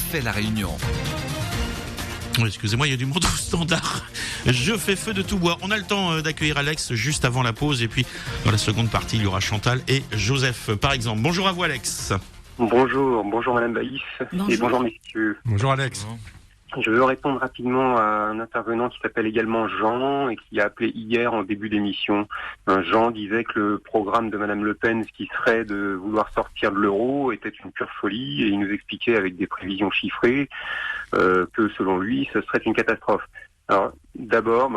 refait la réunion. Excusez-moi, il y a du monde au standard. Je fais feu de tout bois. On a le temps d'accueillir Alex juste avant la pause. Et puis, dans la seconde partie, il y aura Chantal et Joseph, par exemple. Bonjour à vous, Alex. Bonjour Madame Baïs. Bonjour. Et bonjour messieurs. Bonjour, Alex. Je veux répondre rapidement à un intervenant qui s'appelle également Jean et qui a appelé hier en début d'émission. Jean disait que le programme de Madame Le Pen, ce qui serait de vouloir sortir de l'euro, était une pure folie, et il nous expliquait avec des prévisions chiffrées que selon lui, ce serait une catastrophe. Alors, d'abord,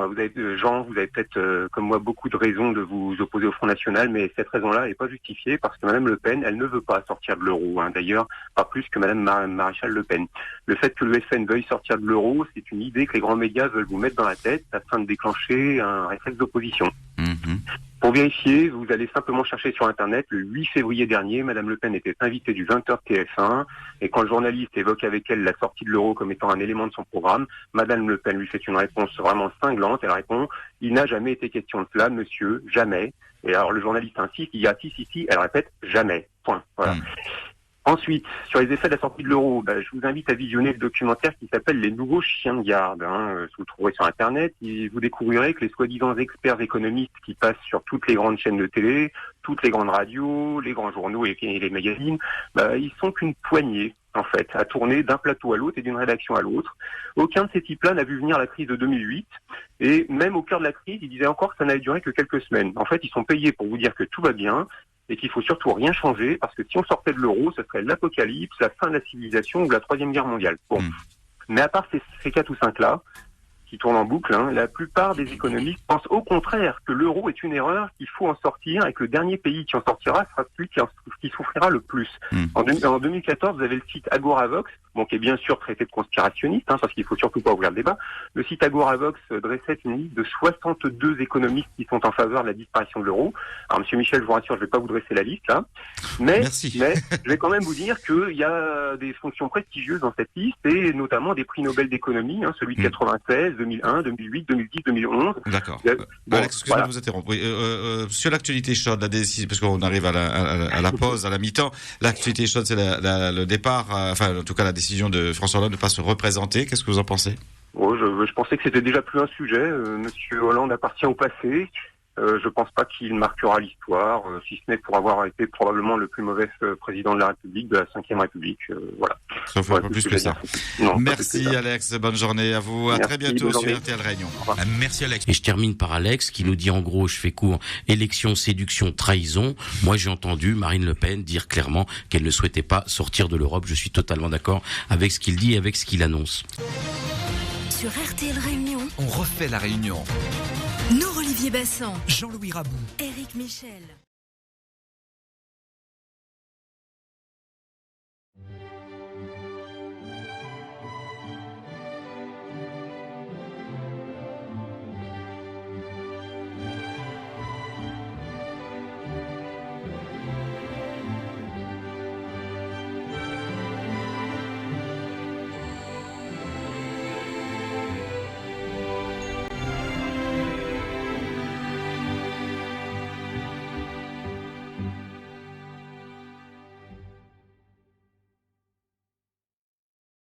Jean, vous avez peut-être, comme moi, beaucoup de raisons de vous opposer au Front National, mais cette raison-là n'est pas justifiée parce que Madame Le Pen, elle ne veut pas sortir de l'euro. D'ailleurs, pas plus que Madame Maréchal Le Pen. Le fait que le FN veuille sortir de l'euro, c'est une idée que les grands médias veulent vous mettre dans la tête afin de déclencher un réflexe d'opposition. Pour vérifier, vous allez simplement chercher sur Internet. Le 8 février dernier, Madame Le Pen était invitée du 20h TF1, et quand le journaliste évoque avec elle la sortie de l'euro comme étant un élément de son programme, Madame Le Pen lui fait une réponse vraiment cinglante. Elle répond « Il n'a jamais été question de cela, monsieur, jamais ». Et alors le journaliste insiste, il y a si, elle répète « jamais ». Point. Voilà. Ensuite, sur les effets de la sortie de l'euro, je vous invite à visionner le documentaire qui s'appelle « Les nouveaux chiens de garde ». Vous le trouverez sur Internet, et vous découvrirez que les soi-disant experts économistes qui passent sur toutes les grandes chaînes de télé, toutes les grandes radios, les grands journaux et les magazines, ils sont qu'une poignée, en fait, à tourner d'un plateau à l'autre et d'une rédaction à l'autre. Aucun de ces types-là n'a vu venir la crise de 2008, et même au cœur de la crise, ils disaient encore que ça n'allait durer que quelques semaines. En fait, ils sont payés pour vous dire que tout va bien, et qu'il faut surtout rien changer, parce que si on sortait de l'euro, ce serait l'apocalypse, la fin de la civilisation ou la Troisième Guerre mondiale. Bon. Mais à part ces 4 ou 5-là, qui tournent en boucle, la plupart des économistes pensent au contraire que l'euro est une erreur, qu'il faut en sortir, et que le dernier pays qui en sortira sera celui qui souffrira le plus. En 2014, vous avez le site Agoravox, qui est bien sûr traité de conspirationniste, parce qu'il faut surtout pas ouvrir le débat. Le site Agoravox dressait une liste de 62 économistes qui sont en faveur de la disparition de l'euro. Alors, monsieur Michel, je vous rassure, je vais pas vous dresser la liste, là. Mais je vais quand même vous dire qu'il y a des fonctions prestigieuses dans cette liste, et notamment des prix Nobel d'économie, celui de 96, 2001, 2008, 2010, 2011. D'accord. Alex, excusez-moi de vous interrompre. Sur l'actualité chaude, la décision, parce qu'on arrive à la pause, à la mi-temps, l'actualité chaude, c'est le départ, en tout cas la décision de François Hollande de ne pas se représenter. Qu'est-ce que vous en pensez? Je pensais que c'était déjà plus un sujet. Monsieur Hollande appartient au passé. Je pense pas qu'il marquera l'histoire, si ce n'est pour avoir été probablement le plus mauvais président de la République, de la Ve République. Voilà. Sauf un peu plus que ça. Non, merci Alex, bonne journée à vous. Merci, à très bientôt sur journée. RTL Réunion. Merci, Alex. Et je termine par Alex qui nous dit en gros, je fais court, élection, séduction, trahison. Moi j'ai entendu Marine Le Pen dire clairement qu'elle ne souhaitait pas sortir de l'Europe. Je suis totalement d'accord avec ce qu'il dit et avec ce qu'il annonce. Sur RTL Réunion, On refait la réunion. Olivier Bassan, Jean-Louis Rabou. Éric Michel.